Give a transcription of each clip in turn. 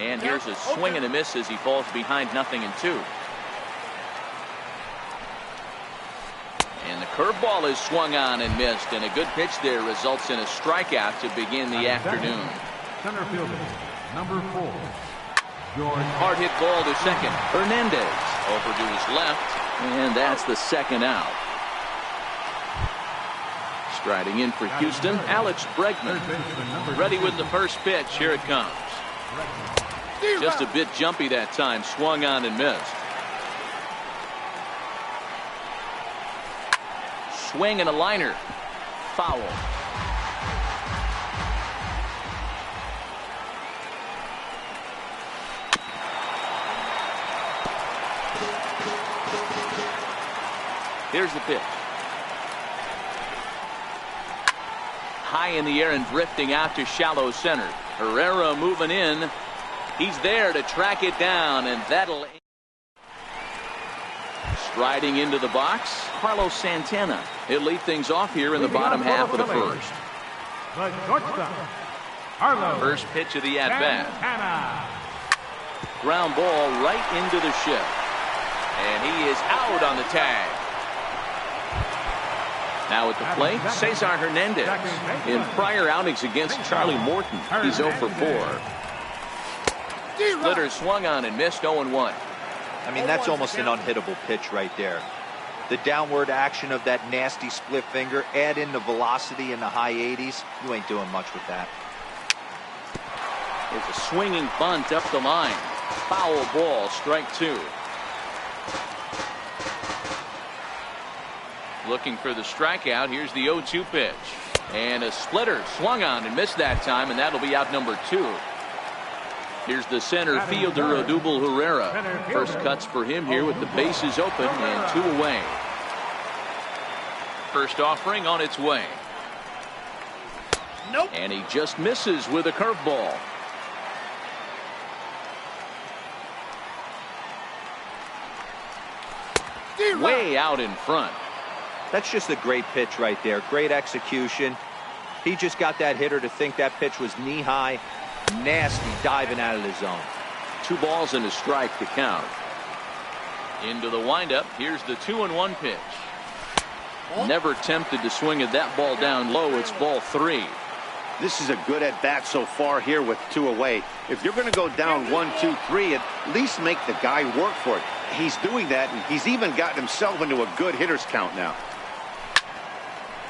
And here's a swing and a miss as he falls behind 0-2. And the curveball is swung on and missed, and a good pitch there results in a strikeout to begin the afternoon. Center fielder, number 4. Hard hit ball to second. Hernandez over to his left, and that's the second out. Striding in for Houston, Alex Bregman. Ready with the first pitch. Here it comes. Just a bit jumpy that time. Swung on and missed. Swing and a liner. Foul. Here's the pitch. High in the air and drifting out to shallow center. Herrera moving in. He's there to track it down, and that'll. Striding into the box, Carlos Santana. He'll lead things off here in the bottom half of the first. First pitch of the at-bat. Ground ball right into the shift. And he is out on the tag. Now at the plate, Cesar Hernandez. In prior outings against Charlie Morton, he's 0 for 4. Splitter swung on and missed. 0-1. I mean, that's almost an unhittable pitch right there. The downward action of that nasty split finger, add in the velocity in the high 80s, you ain't doing much with that. There's a swinging bunt up the line. Foul ball, strike 2. Looking for the strikeout. Here's the 0-2 pitch. And a splitter swung on and missed that time, and that'll be out number 2. Here's the center fielder, Odubel Herrera. First cuts for him here with the bases open and 2 away. First offering on its way. Nope. And he just misses with a curveball. Way out in front. That's just a great pitch right there. Great execution. He just got that hitter to think that pitch was knee high. Nasty diving out of the zone. 2 balls and a strike to count. Into the windup. Here's the 2-1 pitch. Never tempted to swing at that ball down low. It's ball 3. This is a good at bat so far here with 2 away. If you're going to go down 1, 2, 3, at least make the guy work for it. He's doing that, and he's even gotten himself into a good hitter's count now.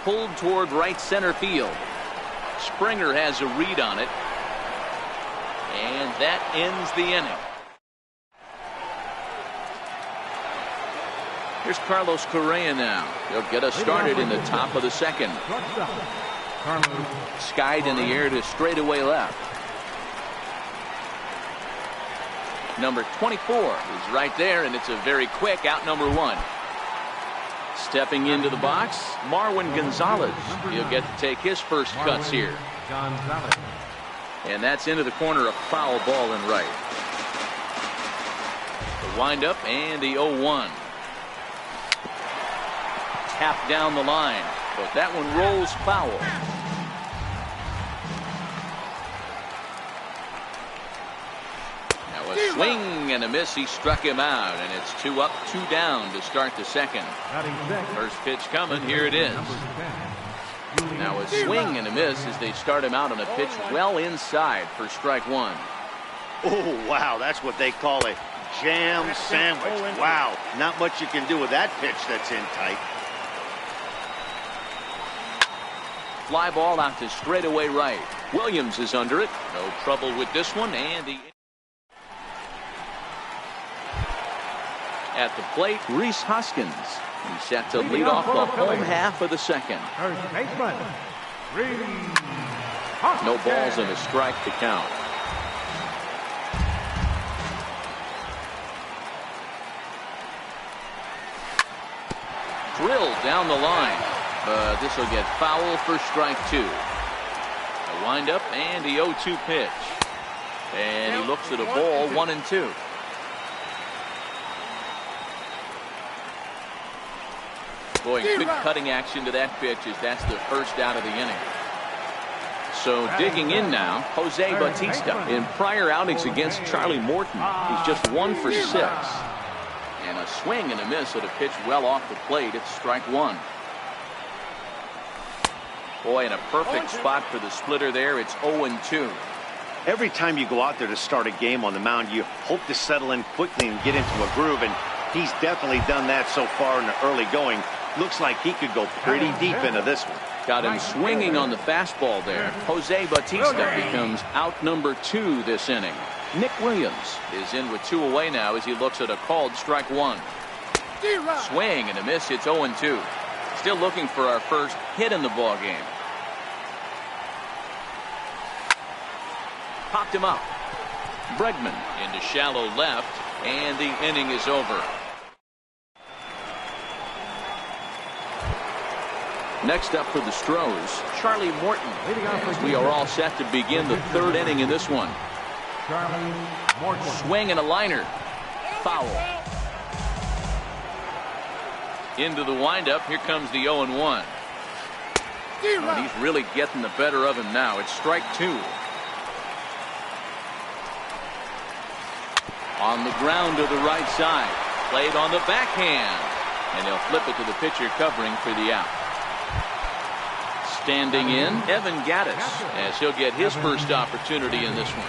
Pulled toward right center field. Springer has a read on it. And that ends the inning. Here's Carlos Correa now. He'll get us started in the top of the second. Skied in the air to straightaway left. Number 24 is right there, and it's a very quick out number 1. Stepping into the box, Marwin Gonzalez. He'll get to take his first cuts here. And that's into the corner, a foul ball and right. The windup and the 0-1. Tap down the line, but that one rolls foul. Now a swing and a miss. He struck him out, and it's 2 up, 2 down to start the second. First pitch coming. Here it is. Now a swing and a miss as they start him out on a pitch well inside for strike 1. Oh, wow, that's what they call a jam sandwich. Wow, not much you can do with that pitch that's in tight. Fly ball out to straightaway right. Williams is under it. No trouble with this one. And at the plate, Rhys Hoskins. He's set to lead off the home half of the second. No balls and a strike to count. Drilled down the line. This will get foul for strike 2. A windup and the 0-2 pitch. And he looks at a ball 1-2. Boy, good cutting action to that pitch as that's the first out of the inning. So digging in now, Jose Bautista. In prior outings against Charlie Morton, he's just 1 for 6. And a swing and a miss at a pitch well off the plate. It's strike 1. Boy, in a perfect spot for the splitter there. It's 0-2. Every time you go out there to start a game on the mound, you hope to settle in quickly and get into a groove, and he's definitely done that so far in the early going. Looks like he could go pretty deep into this one. Got him swinging on the fastball there. Jose Bautista becomes out number 2 this inning. Nick Williams is in with 2 away now as he looks at a called strike 1. Swing and a miss. It's 0-2. Still looking for our first hit in the ball game. Popped him up. Bregman into shallow left, and the inning is over. Next up for the Stros, Charlie Morton. As we are all set to begin the 3rd inning in this one. Charlie Morton. Swing and a liner. Foul. Into the windup. Here comes the 0-1. Oh, he's really getting the better of him now. It's strike 2. On the ground to the right side. Played on the backhand. And he'll flip it to the pitcher covering for the out. Standing in, Evan Gattis, as he'll get his first opportunity in this one.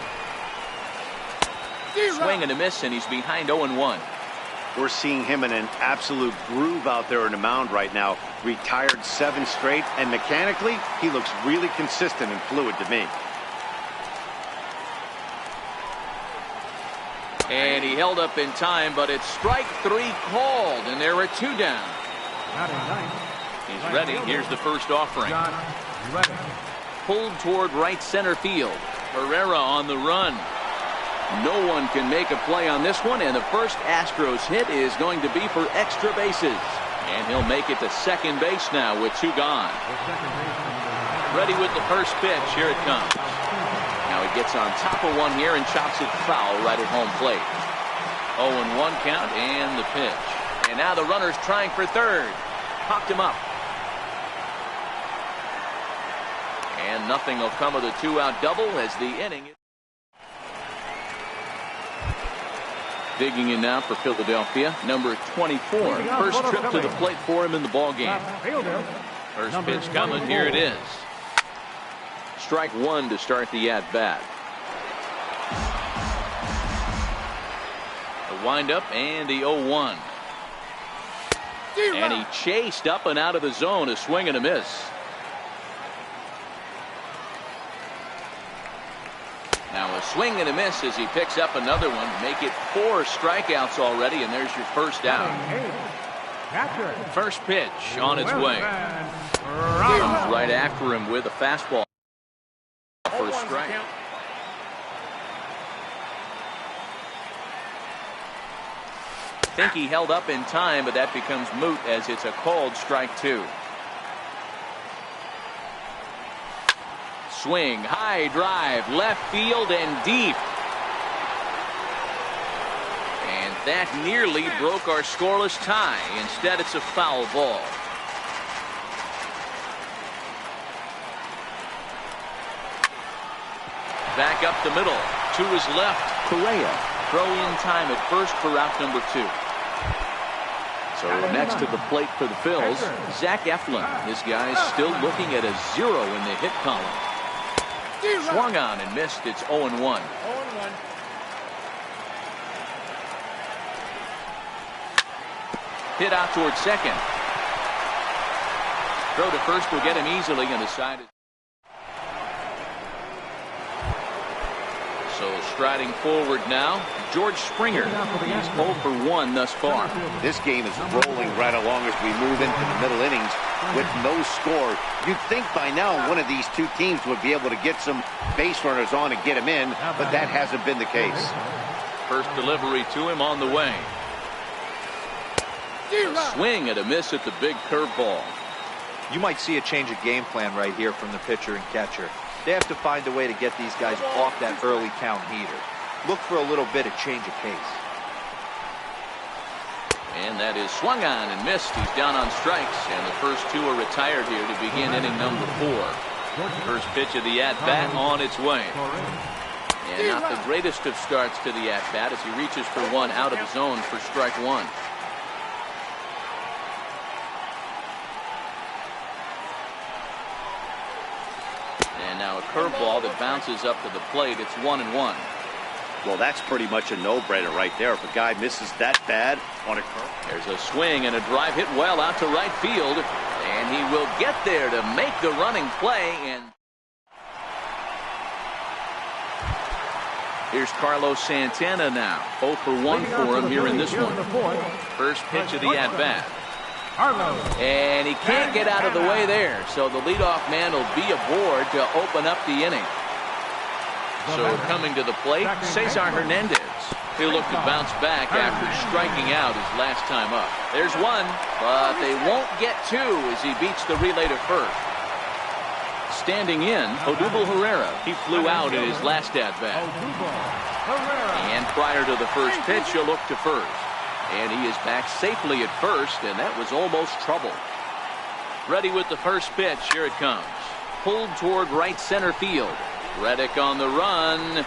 Swing and a miss, and he's behind 0-1. We're seeing him in an absolute groove out there in the mound right now. Retired 7 straight, and mechanically, he looks really consistent and fluid to me. And he held up in time, but it's strike 3 called, and there are 2 down. He's ready. Here's the first offering. Pulled toward right center field. Herrera on the run. No one can make a play on this one, and the first Astros hit is going to be for extra bases. And he'll make it to second base now with 2 gone. Ready with the first pitch. Here it comes. Now he gets on top of one here and chops it foul right at home plate. 0-1 count and the pitch. And now the runner's trying for third. Popped him up. And nothing will come of the 2-out double as the inning. Digging in now for Philadelphia, number 24. First trip to the plate for him in the ball game. First pitch coming. Here it is. Strike 1 to start the at-bat. The windup and the 0-1. And he chased up and out of the zone. A swing and a miss. Now a swing and a miss as he picks up another one. Make it 4 strikeouts already, and there's your first out. First pitch on its way. Comes right after him with a fastball for a strike. Think he held up in time, but that becomes moot as it's a called strike 2. Swing, high drive, left field and deep. And that nearly broke our scoreless tie. Instead, it's a foul ball. Back up the middle. To his left, Correa. Throw in time at first for out number 2. So next to the plate for the Phils, Zach Eflin. This guy's still looking at a 0 in the hit column. Swung on and missed. It's 0-1. Hit out towards second. Throw to first will get him easily, and the side is. So striding forward now, George Springer. He's 0 for 1 thus far. This game is rolling right along as we move into the middle innings with no score. You'd think by now one of these 2 teams would be able to get some base runners on and get him in, but that hasn't been the case. First delivery to him on the way. A swing and a miss at the big curveball. You might see a change of game plan right here from the pitcher and catcher. They have to find a way to get these guys off that early count heater. Look for a little bit of change of pace. And that is swung on and missed. He's down on strikes, and the first 2 are retired here to begin inning number 4. First pitch of the at-bat on its way. And not the greatest of starts to the at-bat as he reaches for one out of the zone for strike one. And now a curveball that bounces up to the plate. It's 1-1. Well, that's pretty much a no-brainer right there. If a guy misses that bad on a curve. There's a swing and a drive hit well out to right field. And he will get there to make the running play. And here's Carlos Santana now. 0 for 1 for him here in this one. First pitch of the at-bat. And he can't get out of the way there. So the leadoff man will be aboard to open up the inning. So coming to the plate, Cesar Hernandez. He'll look to bounce back after striking out his last time up. There's one, but they won't get two as he beats the relay to first. Standing in, Odubel Herrera. He flew out in his last at-bat. And prior to the first pitch, he'll look to first. And he is back safely at first, and that was almost trouble. Ready with the first pitch. Here it comes. Pulled toward right center field. Reddick on the run.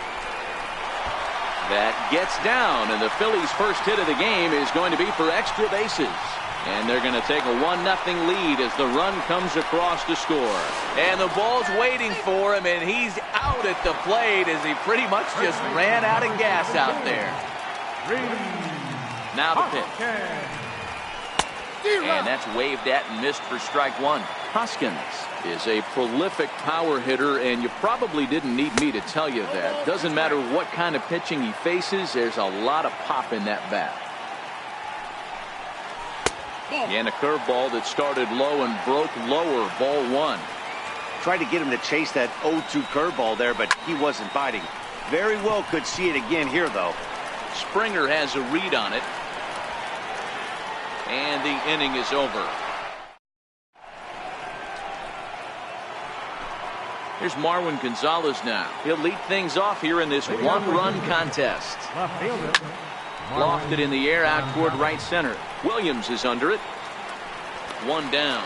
That gets down, and the Phillies' first hit of the game is going to be for extra bases. And they're going to take a 1-0 lead as the run comes across to score. And the ball's waiting for him, and he's out at the plate as he pretty much just ran out of gas out there. Now the pitch. And that's waved at and missed for strike one. Hoskins is a prolific power hitter, and you probably didn't need me to tell you that. Doesn't matter what kind of pitching he faces, there's a lot of pop in that bat. And a curveball that started low and broke lower. Ball one. Tried to get him to chase that 0-2 curveball there, but he wasn't biting. Very well could see it again here, though. Springer has a read on it. And the inning is over. Here's Marwin Gonzalez now. He'll lead things off here in this one-run contest. Lofted in the air out toward right center. Williams is under it. One down.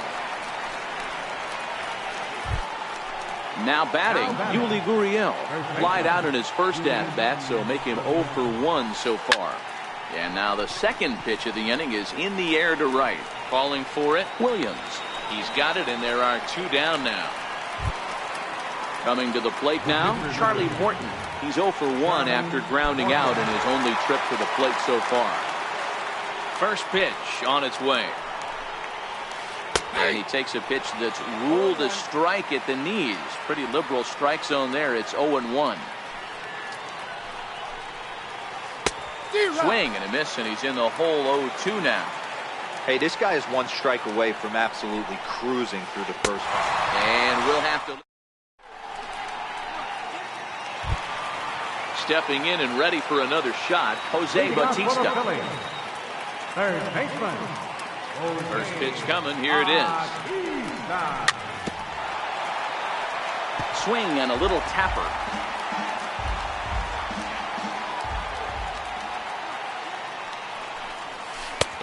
Now batting, Yuli Gurriel. Flied out in his first at-bat, so make him 0 for 1 so far. And now the second pitch of the inning is in the air to right. Calling for it, Williams. He's got it, and there are two down now. Coming to the plate now, Charlie Morton. He's 0 for 1 after grounding out in his only trip to the plate so far. First pitch on its way. And he takes a pitch that's ruled a strike at the knees. Pretty liberal strike zone there. It's 0-1. Swing and a miss, and he's in the hole 0-2 now. Hey, this guy is one strike away from absolutely cruising through the first one. And we'll have to... Stepping in and ready for another shot, Jose Bautista. Third baseman. First pitch coming. Here it is. Swing and a little tapper.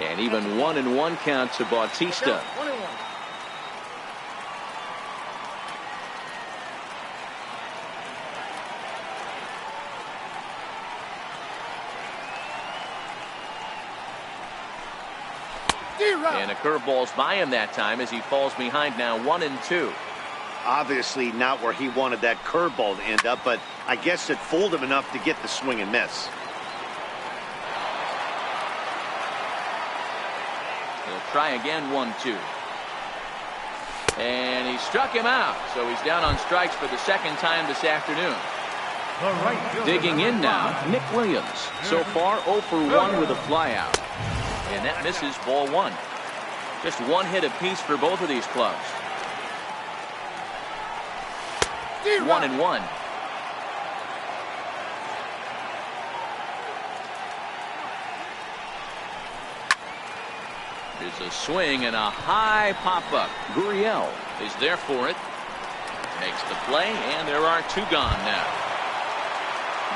And even 1-1 count to Bautista. And a curveball's by him that time as he falls behind now 1-2. Obviously not where he wanted that curveball to end up, but I guess it fooled him enough to get the swing and miss. He'll try again, 1-2. And he struck him out, so he's down on strikes for the second time this afternoon. Digging in now, Nick Williams. So far 0 for 1 with a flyout. And that misses, ball one. Just one hit apiece for both of these clubs. 1-1. There's a swing and a high pop-up. Gurriel is there for it. Makes the play, and there are two gone now.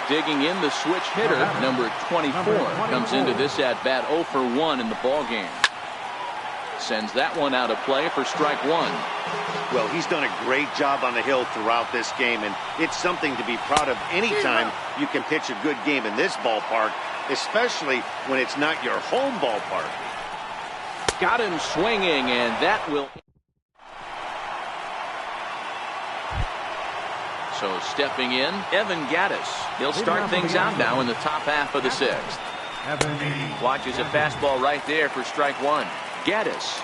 Digging in, the switch hitter, number 24, comes into this at-bat 0 for 1 in the ballgame. Sends that one out of play for strike one. Well, he's done a great job on the hill throughout this game, and it's something to be proud of anytime you can pitch a good game in this ballpark, especially when it's not your home ballpark. Got him swinging, and that will... So stepping in, Evan Gaddis. He'll start things out now in the top half of the sixth. Watches a fastball right there for strike one. Gaddis,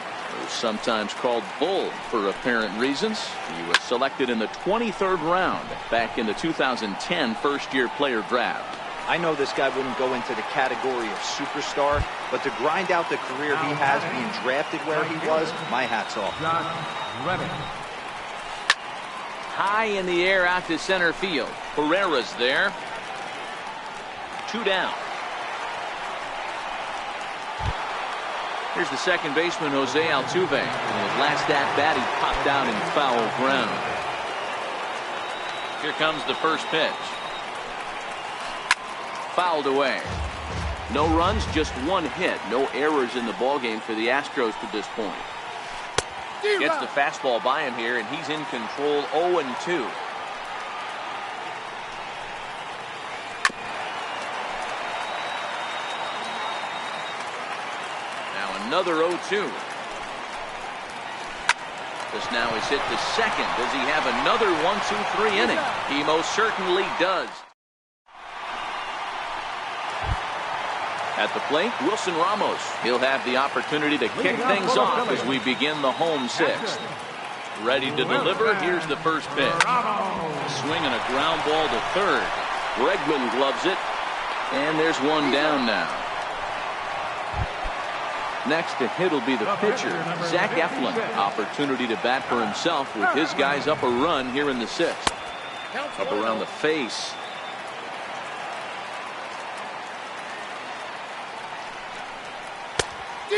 sometimes called Bull for apparent reasons. He was selected in the 23rd round back in the 2010 first-year player draft. I know this guy wouldn't go into the category of superstar, but to grind out the career he has being drafted where he was, my hat's off. High in the air out to center field. Herrera's there. 2 down. Here's the second baseman, Jose Altuve. In his last at-bat, he popped out in foul ground. Here comes the first pitch. Fouled away. No runs, just 1 hit. No errors in the ballgame for the Astros to this point. Gets the fastball by him here, and he's in control. 0-2. Now another 0-2. This now is hit to second. Does he have another 1-2-3 inning? He most certainly does. At the plate, Wilson Ramos. He'll have the opportunity to kick things off as we begin the home sixth. Ready to deliver. Here's the first pitch. Swing and a ground ball to third. Bregman gloves it. And there's one down now. Next to hit will be the pitcher, Zach Eflin. Opportunity to bat for himself with his guys up a run here in the sixth. Up around the face.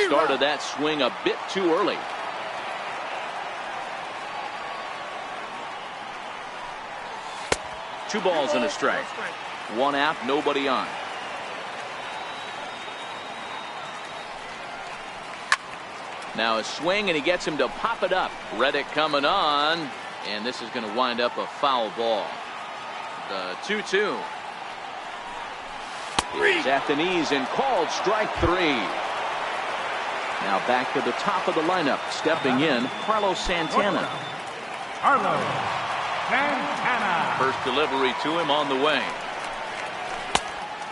Started that swing a bit too early. Two balls and a strike. 1 out, nobody on. Now a swing, and he gets him to pop it up. Reddick coming on, and this is going to wind up a foul ball. The 2-2. It's at the knees and called strike 3. Now back to the top of the lineup. Stepping in, Carlos Santana. Carlos Santana. First delivery to him on the way.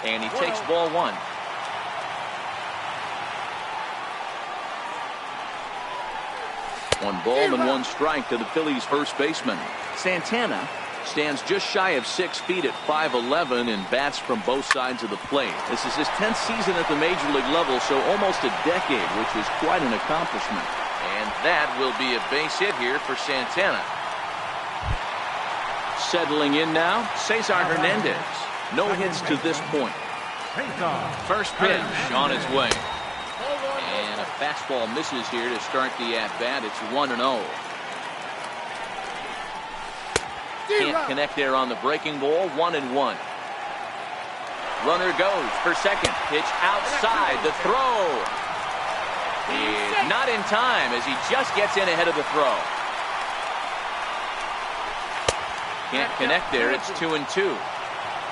And he takes ball 1. One ball and 1 strike to the Phillies' first baseman. Santana stands just shy of 6 feet at 5'11" and bats from both sides of the plate. This is his 10th season at the major league level, so almost a decade, which is quite an accomplishment. And that will be a base hit here for Santana. Settling in now, Cesar Hernandez. No hits to this point. First pitch on its way. And a fastball misses here to start the at-bat. It's 1-0. Can't connect there on the breaking ball. 1-1. Runner goes for second. Pitch outside. The throw is not in time as he just gets in ahead of the throw. Can't connect there. It's 2-2.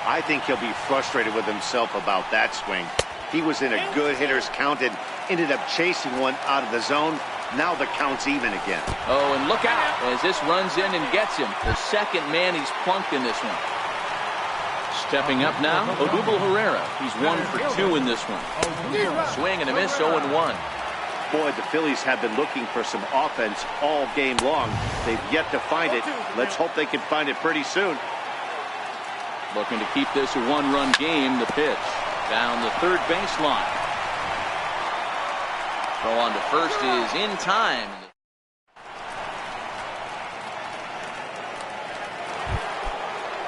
I think he'll be frustrated with himself about that swing. He was in a good hitter's count and ended up chasing one out of the zone. Now the count's even again. Oh, and look out as this runs in and gets him. The second man he's plunked in this one. Stepping up now, Odubel Herrera. He's 1 for 2 in this one. Swing and a miss, 0-1. Boy, the Phillies have been looking for some offense all game long. They've yet to find it. Let's hope they can find it pretty soon. Looking to keep this a 1-run game. The pitch down the third baseline. Throw on to first is in time.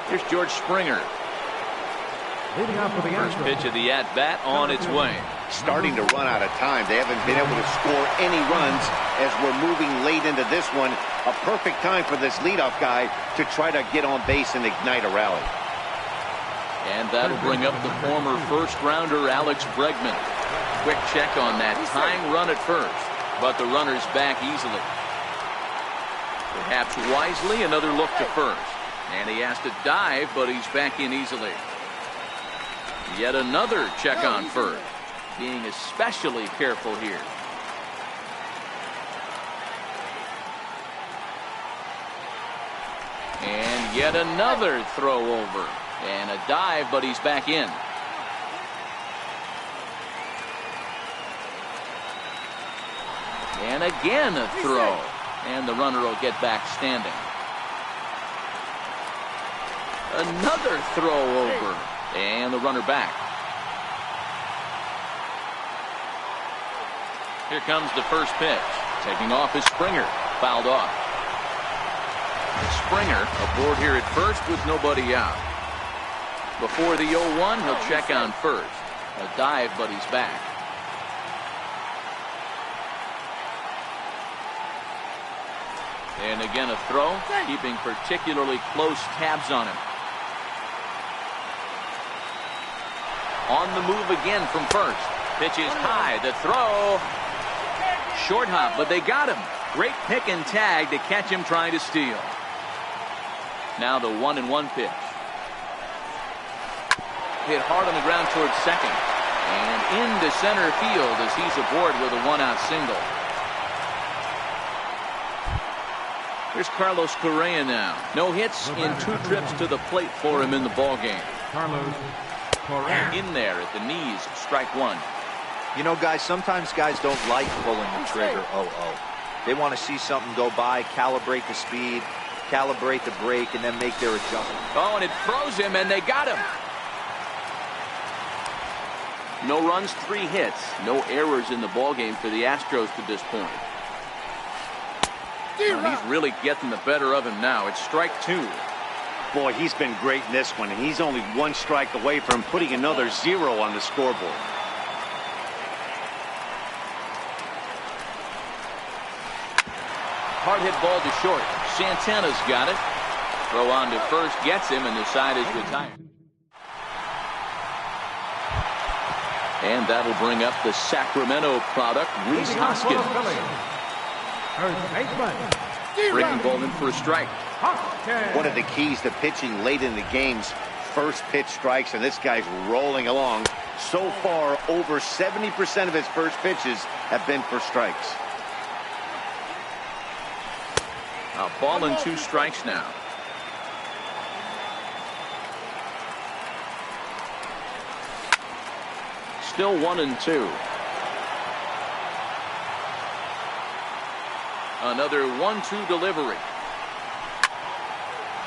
Here's George Springer. First pitch of the at-bat on its way. Starting to run out of time. They haven't been able to score any runs as we're moving late into this one. A perfect time for this leadoff guy to try to get on base and ignite a rally. And that'll bring up the former first-rounder Alex Bregman. Quick check on that tying run at first, but the runner's back easily. Perhaps wisely, another look to first. And he has to dive, but he's back in easily. Yet another check on first. Being especially careful here. And yet another throw over. And a dive, but he's back in. And again a throw. And the runner will get back standing. Another throw over. And the runner back. Here comes the first pitch. Taking off is Springer. Fouled off. Springer aboard here at first with nobody out. Before the 0-1, he'll check on first. A dive, but he's back. And again a throw, keeping particularly close tabs on him. On the move again from first. Pitch is high. The throw. Short hop, but they got him. Great pick and tag to catch him trying to steal. Now the 1-1 pitch. Hit hard on the ground towards second. And into center field as he's aboard with a 1-out single. Here's Carlos Correa now. No hits in 2 trips to the plate for him in the ballgame. Carlos Correa. In there at the knees, strike one. You know, guys, sometimes guys don't like pulling the trigger 0-0. They want to see something go by, calibrate the speed, calibrate the brake, and then make their adjustment. Oh, and it froze him, and they got him. No runs, 3 hits. No errors in the ballgame for the Astros to this point. Well, he's really getting the better of him now. It's strike 2. Boy, he's been great in this one, and he's only 1 strike away from putting another 0 on the scoreboard. Hard hit ball to short. Santana's got it. Throw on to first, gets him, and the side is retired. And that'll bring up the Sacramento product, Rhys Hoskins. Breaking ball in for a strike. One of the keys to pitching late in the game's first pitch strikes, and this guy's rolling along. So far, over 70% of his first pitches have been for strikes. A ball and 2 strikes now. Still 1-2. Another 1-2 delivery.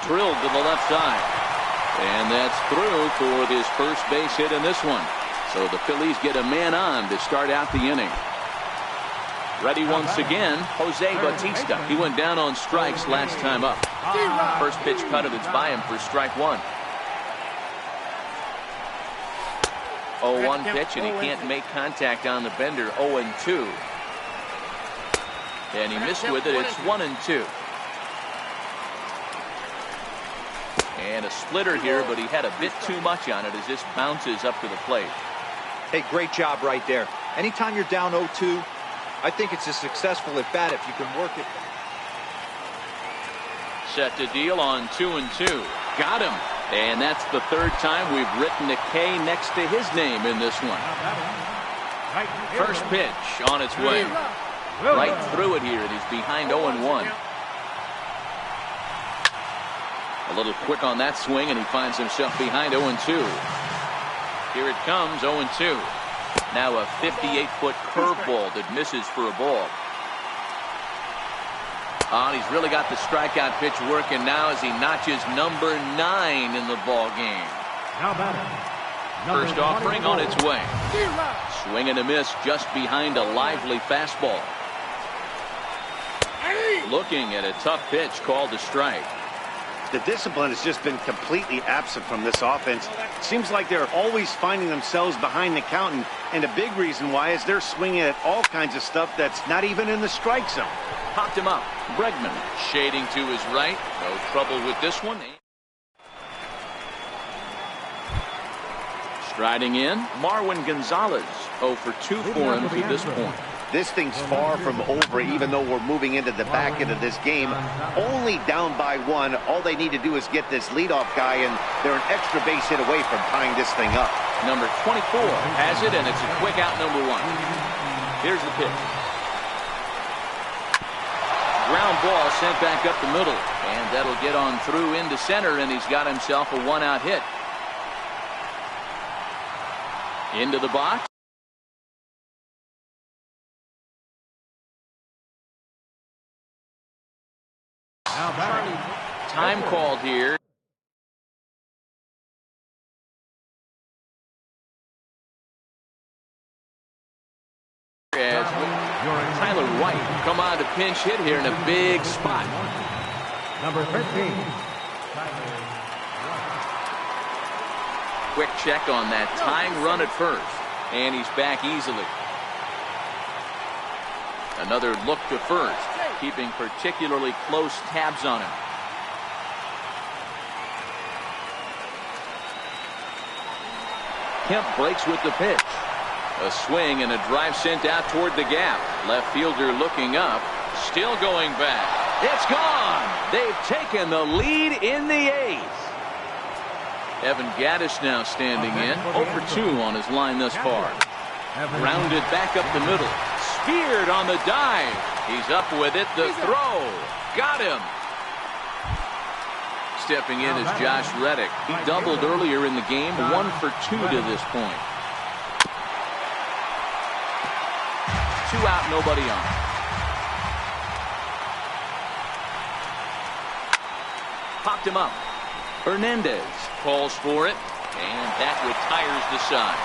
Drilled to the left side. And that's through for his first base hit in this one. So the Phillies get a man on to start out the inning. Ready once again, Jose Bautista. He went down on strikes last time up. First pitch cut it, it's by him for strike 1. 0-1 pitch, and he can't make contact on the bender. 0-2. And he missed with it. It's 1-2. And a splitter here, but he had a bit too much on it as this bounces up to the plate. Hey, great job right there. Anytime you're down 0-2, I think it's a successful at bat if you can work it. Set to deal on 2-2. Got him. And that's the 3rd time we've written a K next to his name in this one. First pitch on its way. Right through it here. He's behind 0-1. A little quick on that swing, and he finds himself behind 0-2. Here it comes, 0-2. Now a 58-foot curveball that misses for a ball. And he's really got the strikeout pitch working now as he notches number 9 in the ball game. First offering on its way. Swing and a miss just behind a lively fastball. Looking at a tough pitch called a strike. The discipline has just been completely absent from this offense. Seems like they're always finding themselves behind the count, and a big reason why is they're swinging at all kinds of stuff that's not even in the strike zone. Popped him up. Bregman shading to his right. No trouble with this one. Striding in, Marwin Gonzalez. 0 for 2 for him to this point. This thing's far from over, even though we're moving into the back end of this game. Only down by 1. All they need to do is get this leadoff guy, and they're an extra base hit away from tying this thing up. Number 24 has it, and it's a quick out, number 1. Here's the pitch. Ground ball sent back up the middle, and that'll get on through into center, and he's got himself a 1-out hit. Into the box. Time called here. As Tyler White come on to pinch hit here in a big spot. Number 13. Quick check on that tying run at first, and he's back easily. Another look to first, keeping particularly close tabs on him. Kemp breaks with the pitch. A swing and a drive sent out toward the gap. Left fielder looking up, still going back. It's gone. They've taken the lead in the 8th. Evan Gaddis now standing in, 0 for 2 on his line thus far. Grounded back up the middle. Speared on the dive. He's up with it. The throw. Got him. Stepping in is Josh Reddick. He doubled earlier in the game, 1 for 2 to this point. 2 out, nobody on. Popped him up. Hernandez calls for it, and that retires the side.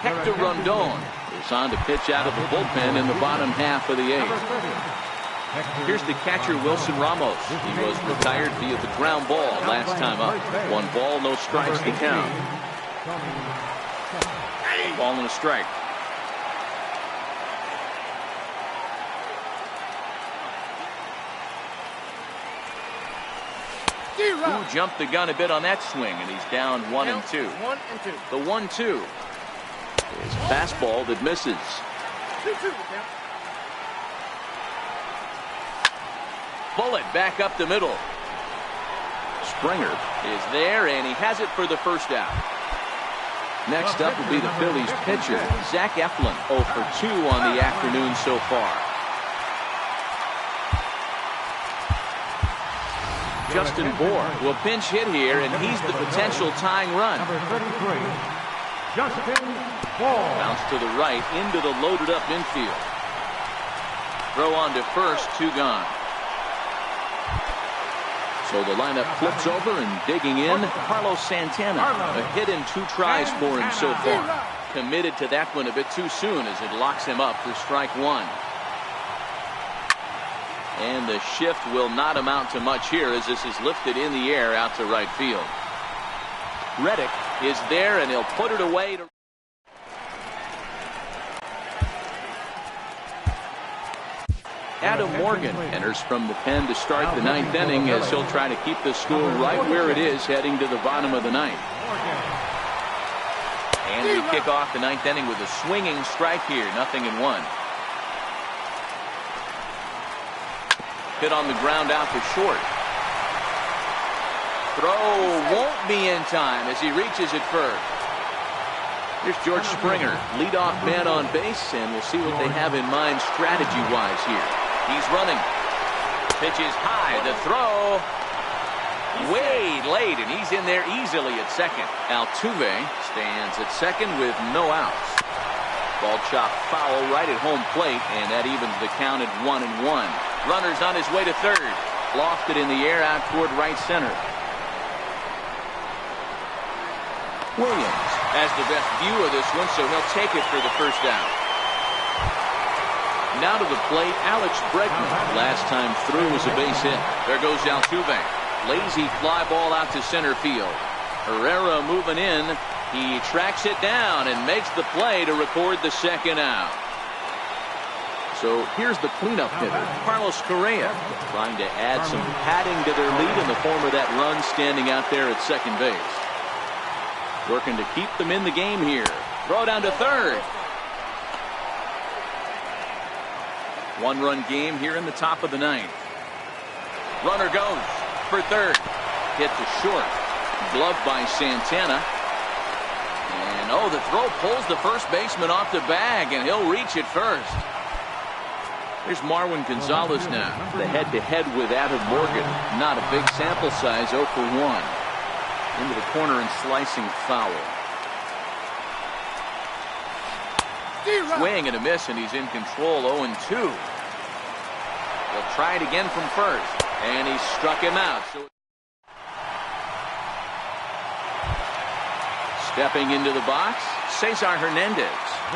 Hector Rondon is on to pitch out of the bullpen in the bottom half of the 8th. Here's the catcher, Wilson Ramos. He was retired via the ground ball last time up. 1 ball, no strikes to count. 1 ball and a strike. Who jumped the gun a bit on that swing, and he's down 1 and 2. The 1-2 is a fastball that misses. Bullet back up the middle. Springer is there, and he has it for the first out. Next up will be the Phillies pitcher, Zach Eflin, 0 for 2 on the afternoon so far. Justin Bour will pinch hit here, and he's the potential tying run. Number 33. Justin Bour. Bounce to the right into the loaded up infield. Throw on to first, 2 gone. So the lineup flips over, and digging in, Carlos Santana. A hit in 2 tries for him so far. Committed to that one a bit too soon as it locks him up for strike 1. And the shift will not amount to much here as this is lifted in the air out to right field. Reddick is there, and he'll put it away. Adam Morgan enters from the pen to start the 9th inning as he'll try to keep the score right where it is heading to the bottom of the 9th. And we kick off the 9th inning with a swinging strike here, 0-1. Hit on the ground out to short. Throw won't be in time as he reaches it first. Here's George Springer, leadoff man on base, and we'll see what they have in mind strategy-wise here. He's running. Pitch is high. The throw way late, and he's in there easily at second. Altuve stands at second with no outs. Ball chopped foul right at home plate, and that evens the count at 1-1. Runner's on his way to third. Lofted in the air out toward right center. Williams has the best view of this one, so he'll take it for the first out. Now to the plate, Alex Bregman. Last time through was a base hit. There goes Altuve. Lazy fly ball out to center field. Herrera moving in. He tracks it down and makes the play to record the second out. So here's the cleanup hitter, Carlos Correa, trying to add some padding to their lead in the form of that run standing out there at second base. Working to keep them in the game here. Throw down to third. One-run game here in the top of the ninth. Runner goes for third. Hit to short. Gloved by Santana. And the throw pulls the first baseman off the bag, and he'll reach it first. Here's Marwin Gonzalez now. The head-to-head with Adam Morgan. Not a big sample size, 0 for 1. Into the corner and slicing foul. Swing and a miss, and he's in control, 0-2. He'll try it again from first, and he struck him out. Stepping into the box, Cesar Hernandez.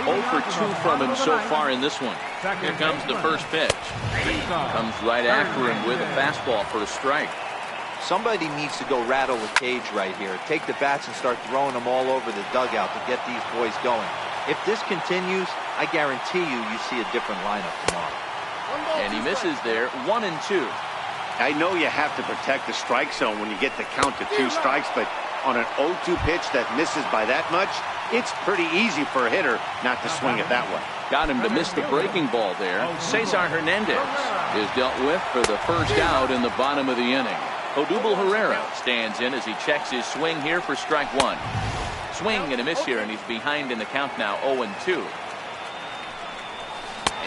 0 for 2 from him so far in this one. Here comes the first pitch. Comes right after him with a fastball for a strike. Somebody needs to go rattle the cage right here. Take the bats and start throwing them all over the dugout to get these boys going. If this continues, I guarantee you see a different lineup tomorrow. And he misses there, 1-2. I know you have to protect the strike zone when you get the count to 2 strikes, but on an 0-2 pitch that misses by that much, it's pretty easy for a hitter not to swing it that way. Got him to miss the breaking ball there. Cesar Hernandez is dealt with for the first out in the bottom of the inning. Odubel Herrera stands in as he checks his swing here for strike 1. Swing and a miss here, and he's behind in the count now, 0-2.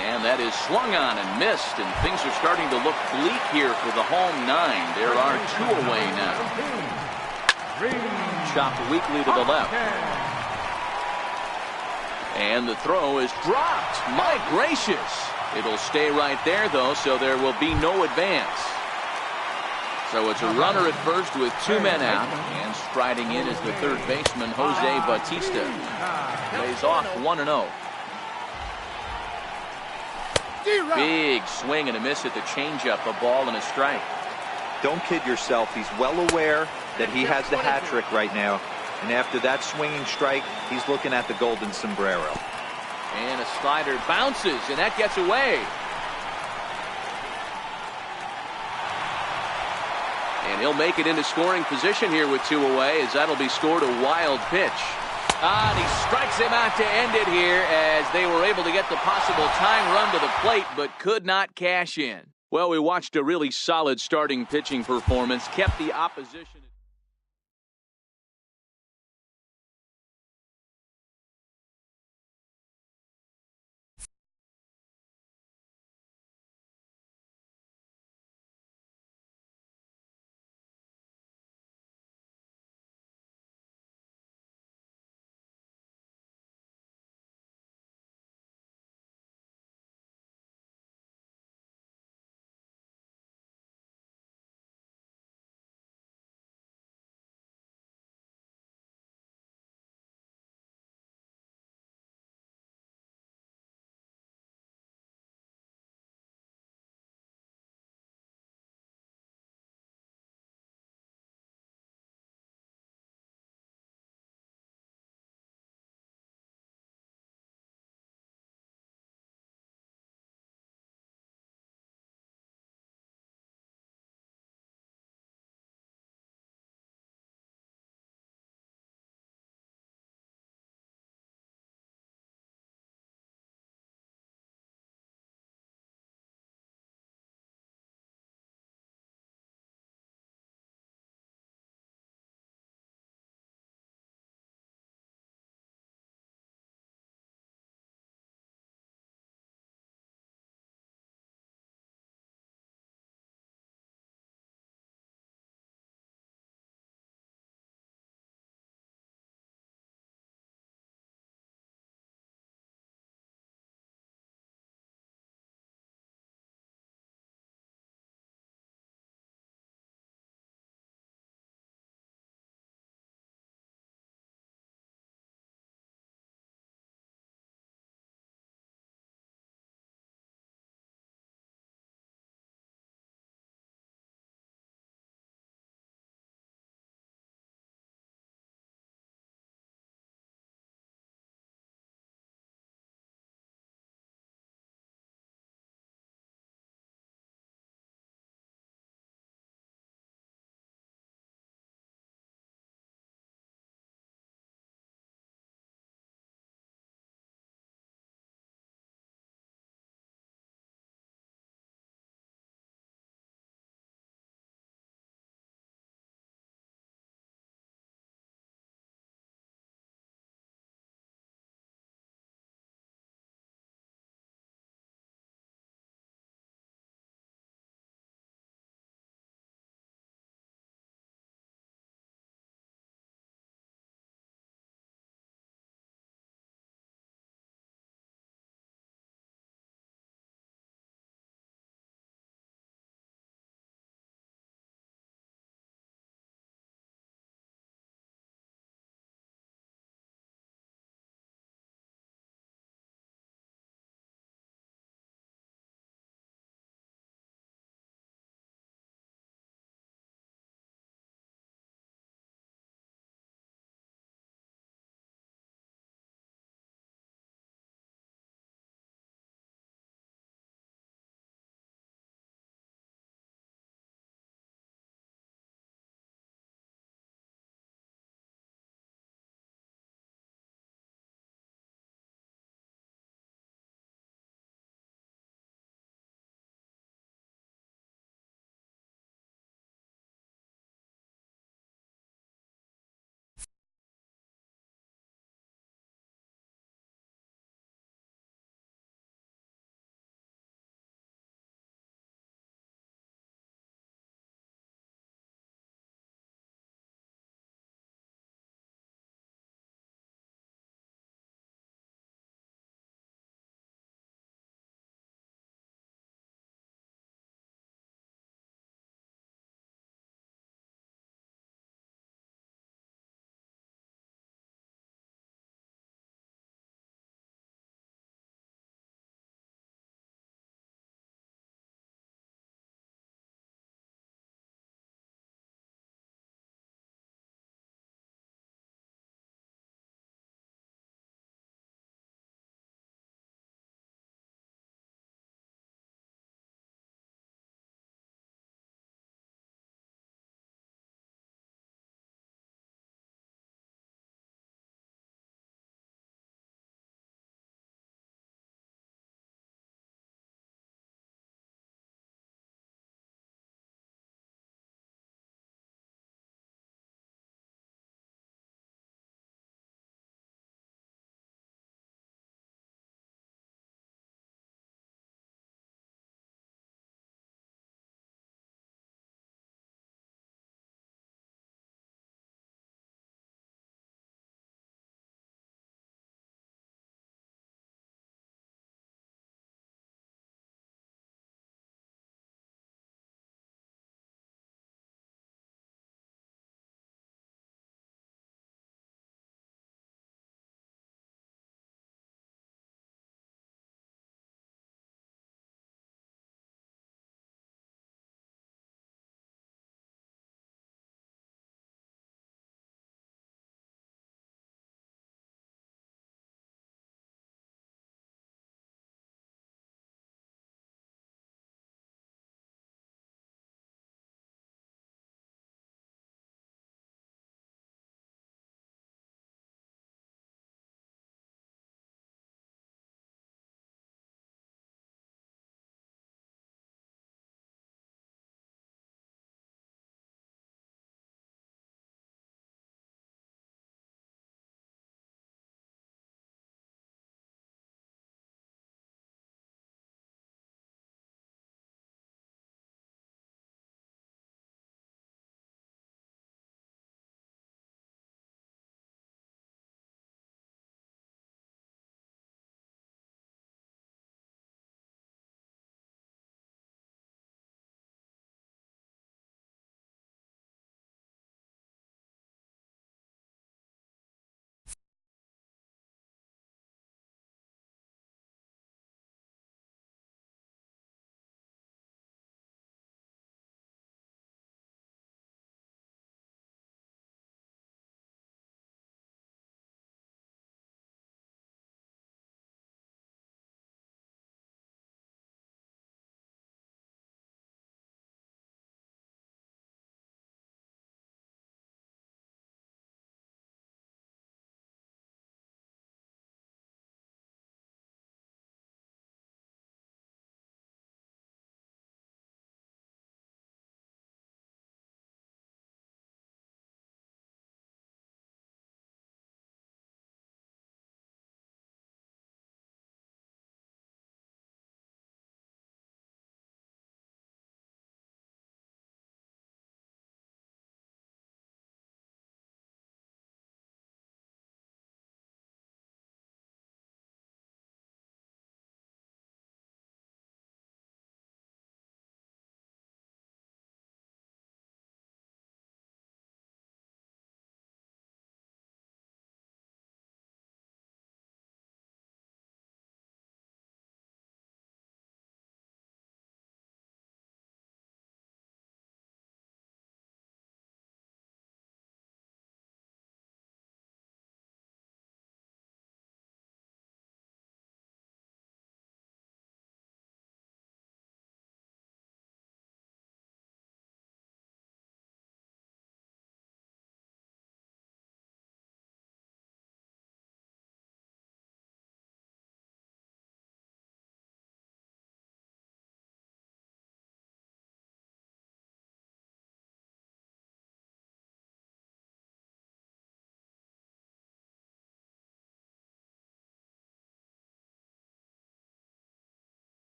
And that is swung on and missed, and things are starting to look bleak here for the home 9. There are 2 away now. Chopped weakly to the left. And the throw is dropped. My gracious. It'll stay right there, though, so there will be no advance. So it's a runner at first with 2 men out, and striding in is the third baseman, Jose Bautista. Lays off 1-0. Big swing and a miss at the changeup, a ball and a strike. Don't kid yourself. He's well aware that he has the hat trick right now. And after that swinging strike, he's looking at the golden sombrero. And a slider bounces, and that gets away. And he'll make it into scoring position here with 2 away, as that'll be scored a wild pitch. And he strikes him out to end it here, as they were able to get the possible time run to the plate, but could not cash in. Well, we watched a really solid starting pitching performance, kept the opposition.